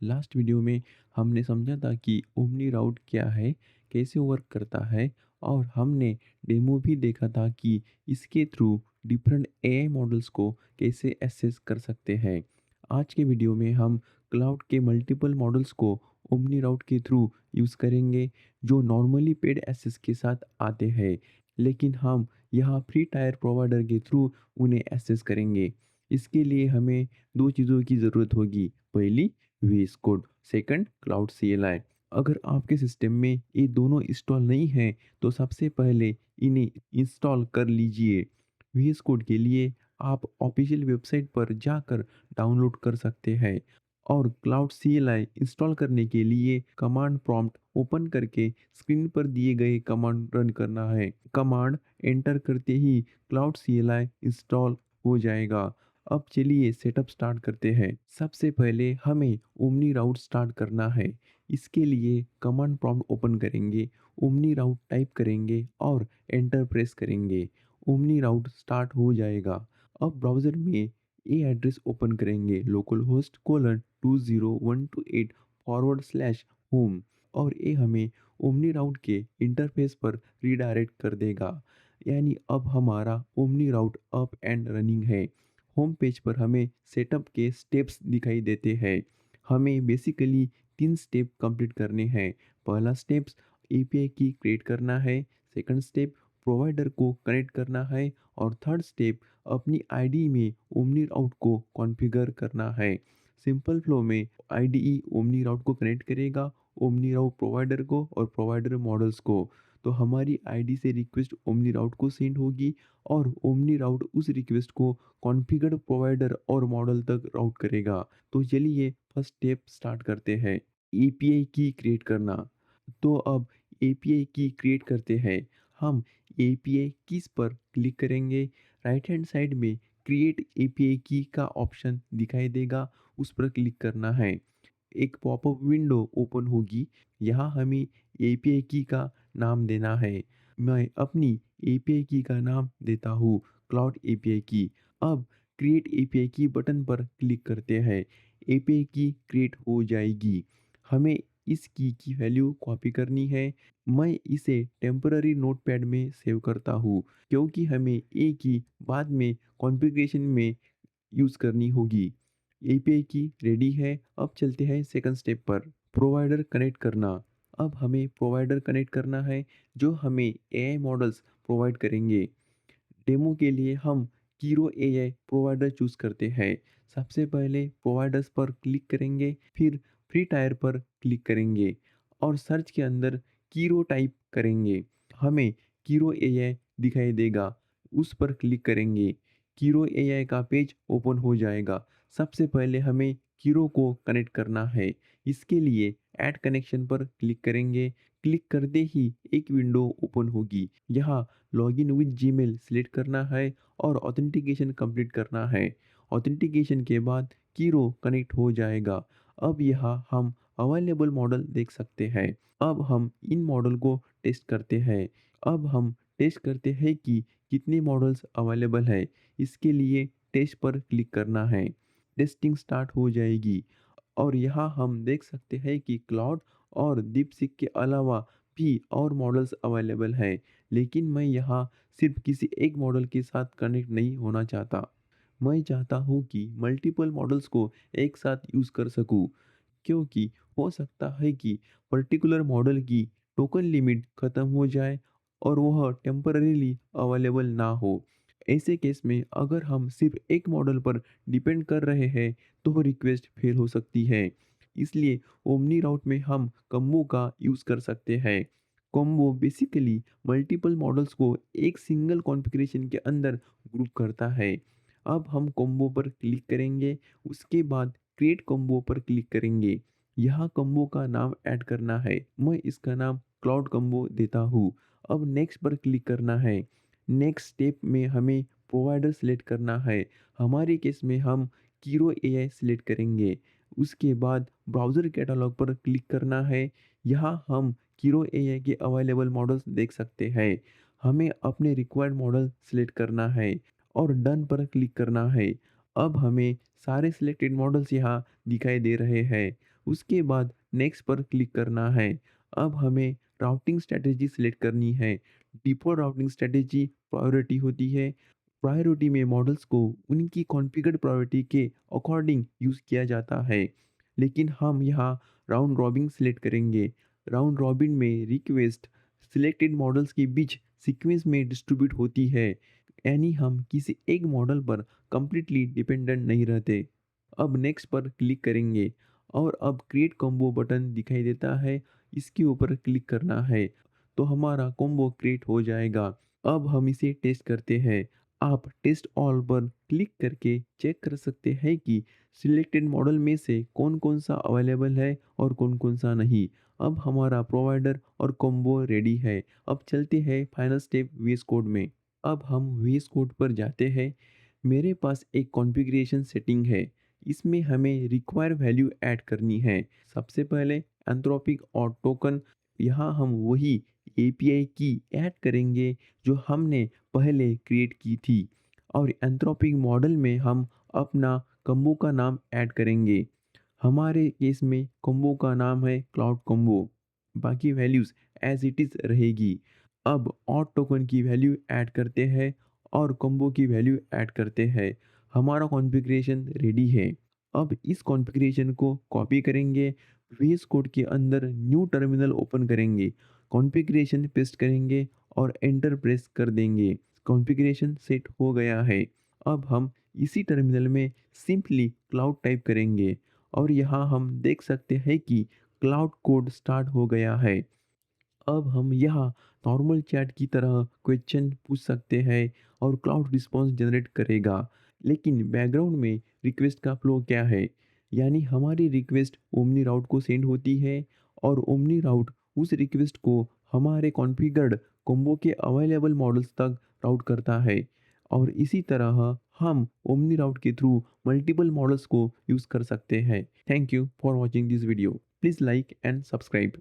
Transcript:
Last video में हमने समझा था कि ओमनी राउट क्या है, कैसे वर्क करता है और हमने डेमो भी देखा था कि इसके थ्रू डिफरेंट एआई मॉडल्स को कैसे एसेस कर सकते हैं। आज के वीडियो में हम क्लाउड के मल्टीपल मॉडल्स को ओमनी राउट के थ्रू यूज़ करेंगे जो नॉर्मली पेड एसेस के साथ आते हैं, लेकिन हम यहाँ फ्री टायर प्रोवाइडर के थ्रू उन्हें एसेस करेंगे। इसके लिए हमें दो चीज़ों की ज़रूरत होगी। पहली VS code, second cloud CLI. अगर आपके सिस्टम में ये दोनों इंस्टॉल नहीं है तो सबसे पहले इन्हें इंस्टॉल कर लीजिए। वीएस कोड के लिए आप ऑफिशियल वेबसाइट पर जाकर डाउनलोड कर सकते हैं और क्लाउड सीएलआई इंस्टॉल करने के लिए कमांड प्रॉम्प्ट ओपन करके स्क्रीन पर दिए गए कमांड रन करना है। कमांड एंटर करते ही क्लाउड सीएलआई इंस्टॉल हो जाएगा। अब चलिए सेटअप स्टार्ट करते हैं। सबसे पहले हमें ओमनी राउट स्टार्ट करना है। इसके लिए कमांड प्रॉम्प्ट ओपन करेंगे, ओमनी राउट टाइप करेंगे और एंटर प्रेस करेंगे। ओमनी राउट स्टार्ट हो जाएगा। अब ब्राउज़र में ये एड्रेस ओपन करेंगे, local host colon 20128 forward slash home, और ये हमें ओमनी राउट के इंटरफेस पर रीडायरेक्ट कर देगा। यानी अब हमारा omni route up and running है। होम पेज पर हमें सेटअप के स्टेप्स दिखाई देते हैं। हमें बेसिकली 3 स्टेप कंप्लीट करने हैं। पहला स्टेप्स एपीआई की क्रिएट करना है, सेकंड स्टेप प्रोवाइडर को कनेक्ट करना है और थर्ड स्टेप अपनी आईडी में ओमनी राउट को कॉन्फ़िगर करना है। सिंपल फ्लो में आईडीई ओमनी राउट को कनेक्ट करेगा, ओमनी राउट प्रोवाइडर को और प्रोवाइडर मॉडल्स को। तो हमारी आईडी से रिक्वेस्ट ओमनी राउट को सेंड होगी और ओमनी राउट उस रिक्वेस्ट को कॉन्फ़िगर्ड प्रोवाइडर और मॉडल तक राउट करेगा। तो चलिए फर्स्ट स्टेप स्टार्ट करते हैं, एपीआई की क्रिएट करना। तो अब एपीआई की क्रिएट करते हैं। हम एपीआई कीज़ पर क्लिक करेंगे। राइट हैंड साइड में क्रिएट एपीआई की का ऑप्शन दिखाई देगा, उस पर क्लिक करना है। एक पॉपअप विंडो ओपन होगी। यहाँ हमें एपीआई की का नाम देना है। मैं अपनी एपीआई की का नाम देता हूँ क्लाउड एपीआई की। अब क्रिएट एपीआई की बटन पर क्लिक करते हैं। एपीआई की क्रिएट हो जाएगी। हमें इस की वैल्यू कॉपी करनी है। मैं इसे टेम्पररी नोटपैड में सेव करता हूँ क्योंकि हमें ए की बाद में कॉन्फ़िगरेशन में यूज़ करनी होगी। एपीआई की रेडी है। अब चलते हैं सेकंड स्टेप पर, प्रोवाइडर कनेक्ट करना। अब हमें प्रोवाइडर कनेक्ट करना है जो हमें एआई मॉडल्स प्रोवाइड करेंगे। डेमो के लिए हम कीरो एआई प्रोवाइडर चूज़ करते हैं। सबसे पहले प्रोवाइडर्स पर क्लिक करेंगे, फिर फ्री टायर पर क्लिक करेंगे और सर्च के अंदर कीरो टाइप करेंगे। हमें कीरो एआई दिखाई देगा, उस पर क्लिक करेंगे। कीरो एआई का पेज ओपन हो जाएगा। सबसे पहले हमें कीरो को कनेक्ट करना है। इसके लिए ऐड कनेक्शन पर क्लिक करेंगे। क्लिक करते ही एक विंडो ओपन होगी। यहाँ लॉगिन विद जीमेल सिलेक्ट करना है और ऑथेंटिकेशन कंप्लीट करना है। ऑथेंटिकेशन के बाद कीरो कनेक्ट हो जाएगा। अब यहाँ हम अवेलेबल मॉडल देख सकते हैं। अब हम इन मॉडल को टेस्ट करते हैं। अब हम टेस्ट करते हैं कि कितने मॉडल्स अवेलेबल है। इसके लिए टेस्ट पर क्लिक करना है। टेस्टिंग स्टार्ट हो जाएगी और यहाँ हम देख सकते हैं कि क्लाउड और दीपसीक के अलावा भी और मॉडल्स अवेलेबल हैं, लेकिन मैं यहाँ सिर्फ किसी एक मॉडल के साथ कनेक्ट नहीं होना चाहता। मैं चाहता हूँ कि मल्टीपल मॉडल्स को एक साथ यूज़ कर सकूँ, क्योंकि हो सकता है कि पर्टिकुलर मॉडल की टोकन लिमिट ख़त्म हो जाए और वह टेम्पररीली अवेलेबल ना हो। ऐसे केस में अगर हम सिर्फ एक मॉडल पर डिपेंड कर रहे हैं तो रिक्वेस्ट फेल हो सकती है। इसलिए ओमनी राउट में हम कॉम्बो का यूज़ कर सकते हैं। कॉम्बो बेसिकली मल्टीपल मॉडल्स को एक सिंगल कॉन्फ़िगरेशन के अंदर ग्रुप करता है। अब हम कॉम्बो पर क्लिक करेंगे, उसके बाद क्रिएट कॉम्बो पर क्लिक करेंगे। यहाँ कॉम्बो का नाम ऐड करना है। मैं इसका नाम क्लाउड कॉम्बो देता हूँ। अब नेक्स्ट पर क्लिक करना है। नेक्स्ट स्टेप में हमें प्रोवाइडर सेलेक्ट करना है। हमारे केस में हम कीरो एआई सेलेक्ट करेंगे। उसके बाद ब्राउज़र कैटलॉग पर क्लिक करना है। यहाँ हम कीरो एआई के अवेलेबल मॉडल्स देख सकते हैं। हमें अपने रिक्वायर्ड मॉडल सेलेक्ट करना है और डन पर क्लिक करना है। अब हमें सारे सिलेक्टेड मॉडल्स यहाँ दिखाई दे रहे हैं। उसके बाद नेक्स्ट पर क्लिक करना है। अब हमें राउटिंग स्ट्रैटेजी सिलेक्ट करनी है। डिफ़ॉल्ट राउटिंग स्ट्रैटेजी प्रायोरिटी होती है। प्रायोरिटी में मॉडल्स को उनकी कॉन्फ़िगर्ड प्रायोरिटी के अकॉर्डिंग यूज़ किया जाता है। लेकिन हम यहाँ राउंड रॉबिन सिलेक्ट करेंगे। राउंड रॉबिन में रिक्वेस्ट सिलेक्टेड मॉडल्स के बीच सीक्वेंस में डिस्ट्रीब्यूट होती है। यानी हम किसी एक मॉडल पर कंप्लीटली डिपेंडेंट नहीं रहते। अब नेक्स्ट पर क्लिक करेंगे और अब क्रिएट कॉम्बो बटन दिखाई देता है, इसके ऊपर क्लिक करना है, तो हमारा कॉम्बो क्रिएट हो जाएगा। अब हम इसे टेस्ट करते हैं। आप टेस्ट ऑल पर क्लिक करके चेक कर सकते हैं कि सिलेक्टेड मॉडल में से कौन-कौन सा अवेलेबल है और कौन-कौन सा नहीं। अब हमारा प्रोवाइडर और कॉम्बो रेडी है। अब चलते हैं फाइनल स्टेप वीएस कोड में। अब हम वीएस कोड पर जाते हैं। मेरे पास एक कॉन्फ़िगरेशन सेटिंग है। इसमें हमें रिक्वायर वैल्यू ऐड करनी है। सबसे पहले एंथ्रोपिक और टोकन, यहाँ हम वही एपीआई की ऐड करेंगे जो हमने पहले क्रिएट की थी, और एंथ्रोपिक मॉडल में हम अपना कॉम्बो का नाम ऐड करेंगे। हमारे केस में कॉम्बो का नाम है क्लाउड कॉम्बो। बाकी वैल्यूज़ एज़ इट इज़ रहेगी। अब और टोकन की वैल्यू ऐड करते हैं और कॉम्बो की वैल्यू ऐड करते हैं। हमारा कॉन्फ़िगरेशन रेडी है। अब इस कॉन्फ़िगरेशन को कॉपी करेंगे, वीएस कोड के अंदर न्यू टर्मिनल ओपन करेंगे, कॉन्फ़िगरेशन पेस्ट करेंगे और एंटर प्रेस कर देंगे। कॉन्फ़िगरेशन सेट हो गया है। अब हम इसी टर्मिनल में सिंपली क्लाउड टाइप करेंगे और यहाँ हम देख सकते हैं कि क्लाउड कोड स्टार्ट हो गया है। अब हम यहाँ नॉर्मल चैट की तरह क्वेश्चन पूछ सकते हैं और क्लाउड रिस्पॉन्स जनरेट करेगा। लेकिन बैकग्राउंड में रिक्वेस्ट का फ्लो क्या है? यानी हमारी रिक्वेस्ट ओमनी राउट को सेंड होती है और ओमनी राउट उस रिक्वेस्ट को हमारे कॉन्फ़िगर्ड कॉम्बो के अवेलेबल मॉडल्स तक राउट करता है। और इसी तरह हम ओमनी राउट के थ्रू मल्टीपल मॉडल्स को यूज़ कर सकते हैं। Thank you for watching this video. Please like and subscribe.